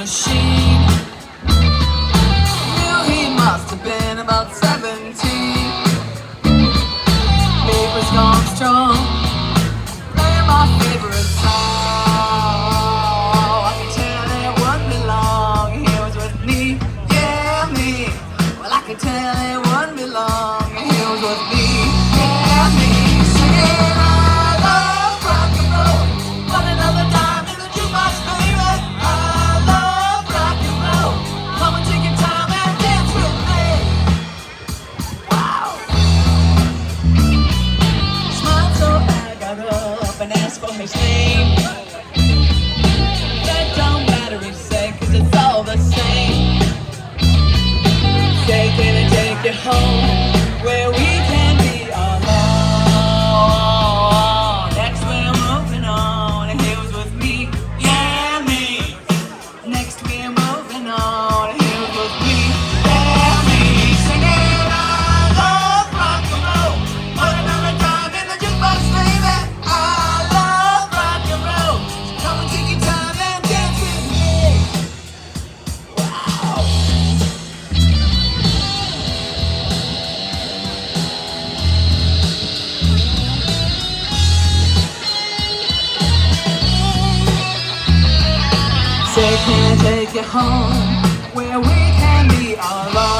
machine. Knew he must have been about 17. Paper's gone strong, playing my favorite song. I can tell it wouldn't be long. He was with me, yeah, me. Well, I can tell it wouldn't be long. He was with me, yeah, me. Singing, I love rock and roll. Put another dime in the jukebox, baby. I love rock and roll. Come and take your time and dance with me. Wow. Smiled so I got up and asked for his name. That don't matter, he said, 'cause it's all the same. Say, can I take you home where we can be alone? Next we're moving on, and he was with me, yeah, me. Next we're moving on, and he was with me, yeah, me. Singing, I love rock and roll. Put another dime in the jukebox, baby. I love rock and roll. So come and take your time and dance with me. Wow. Say, can I take you home where we can be alone?